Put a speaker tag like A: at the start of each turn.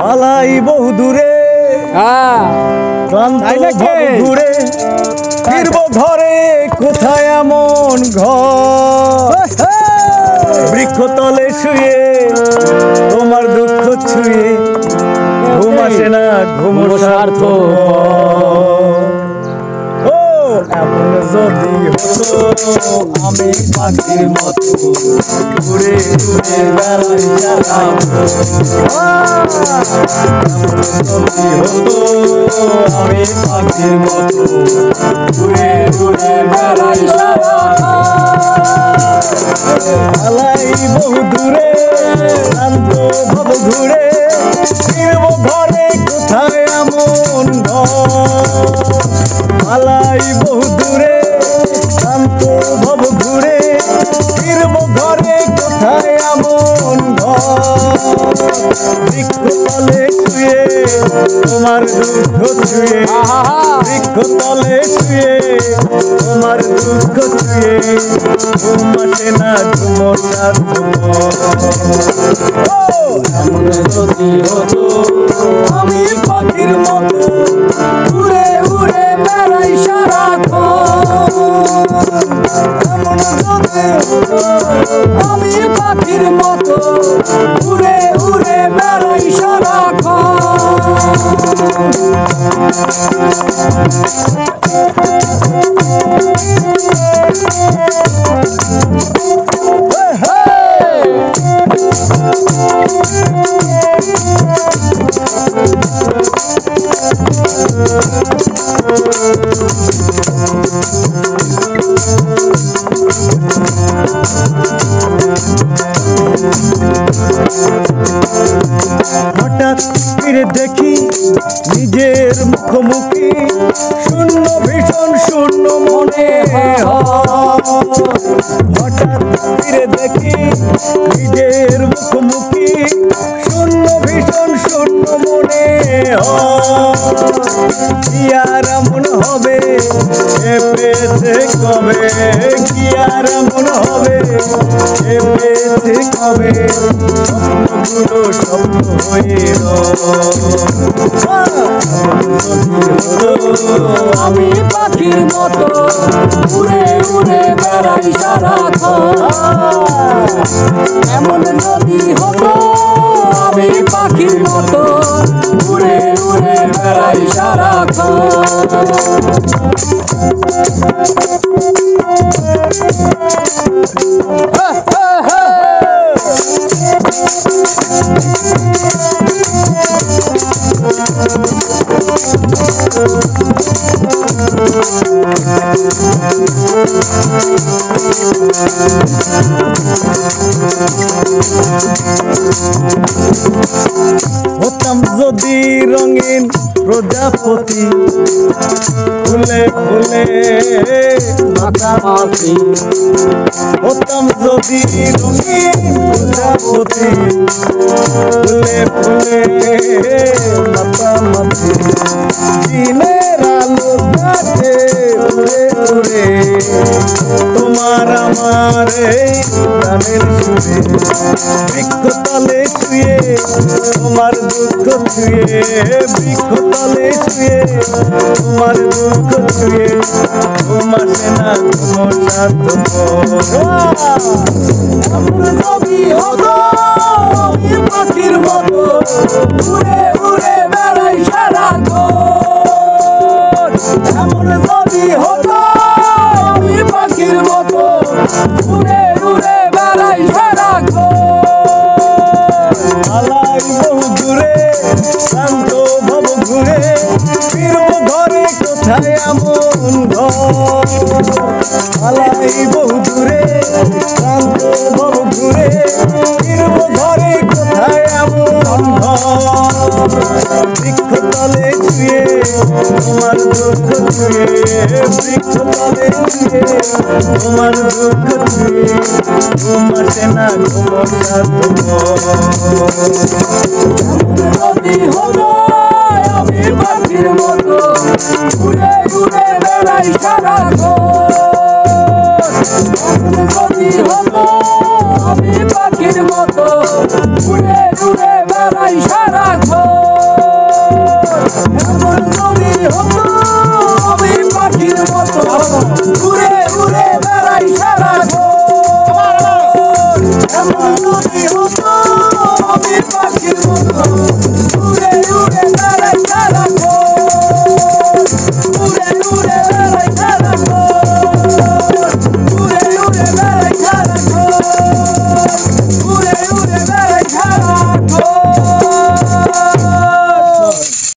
A: পালাই বহু দূরে ক্লান্ত ঘুরে ফিরব ঘরে কোথায় এমন ঘর বৃক্ষতলে শুয়ে তোমার দুঃখ ছুঁয়ে ঘুম আসে না ঘুম স্বার্থ এমন যদি হতো আমি পাখির মতো ঘুরে ঘুরে বেড়াই যদি হতো আমি পাখির মতো ঘুরে ঘুরে বেড়াই পালাই বহু দূরে শান্ত ভাব ঘুরে ফিরব ঘরে কোথায় এমন ঘর পালাই বহু দূরে শান্ত ভাব ঘুরে ফিরব ঘরে কোথায় এমন ঘর বৃক্ষতলে শুয়ে তোমার দুঃখ ছুঁয়ে বৃক্ষতলে শুয়ে তোমার দুঃখ ছুঁয়ে ঘুম আসে না ঘুম এমন যদি হতো আমি পাখির মতো উড়ে উড়ে বেড়াই সারাক্ষণ এমন যদি হতো আমি পাখির মতো উড়ে উড়ে বেড়াই হঠাৎ ফিরে দেখি নিজের মুখোমুখি শূন্য ভীষণ শূন্য মনে হঠাৎ ফিরে দেখি নিজের মুখোমুখি শূন্য ভীষণ শূন্য মনে কি আর এমন হবে এ পেয়েছে কবে কি আর এমন হবে এ পেয়েছে কবে স্বপ্নগুলো স্বপ্ন হয়ে আমি পাখির মতো উড়ে উড়ে বেড়াই সারাক্ষণ এমন যদি হতো আমি পাখির মতো উড়ে উড়ে বেড়াই সারাক্ষণ হতাম যদি রঙিন প্রজাপতি ফুলে ফুলে মাখামাখি হতাম যদি রঙিন প্রজাপতি ফুলে ফুলে মাখামাখি দিনের আলো কাছে উড়ে উড়ে তোমার আমার এই গানের সুরে বৃক্ষতলে শুয়ে তোমার দুঃখ ছুঁয়ে বৃক্ষতলে শুয়ে তোমার দুঃখ ছুঁয়ে ঘুম আসে না ঘুম যদি হতো আমি পাখির মতো উড়ে উড়ে বেড়াই সারাক্ষণ এমন যদি হতো আমি পাখির মতো উড়ে উড়ে বেড়াই সারাক্ষণ পালাই বহু দূরে শান্ত ভাব ঘুরে ফিরব ঘরে কোথায় এমন ঘর পালাই বহু দূরে শান্ত ভাব ঘুরে ফিরব ঘরে কোথায় এমন ঘর বৃক্ষতলে ছুঁয়ে তোমার দুঃখ ছুঁয়ে বৃক্ষতলে ছুঁয়ে তোমার দুঃখ ছুঁয়ে ঘুম আসে না ঘুম যদি হতো আমি পাখির মতো ঘুরে ঘুরে বেড়াই সারাক্ষণ যদি হতো আমি পাখির মতো ঘুরে ঘুরে বেড়াই সারাক্ষণ।
B: আমার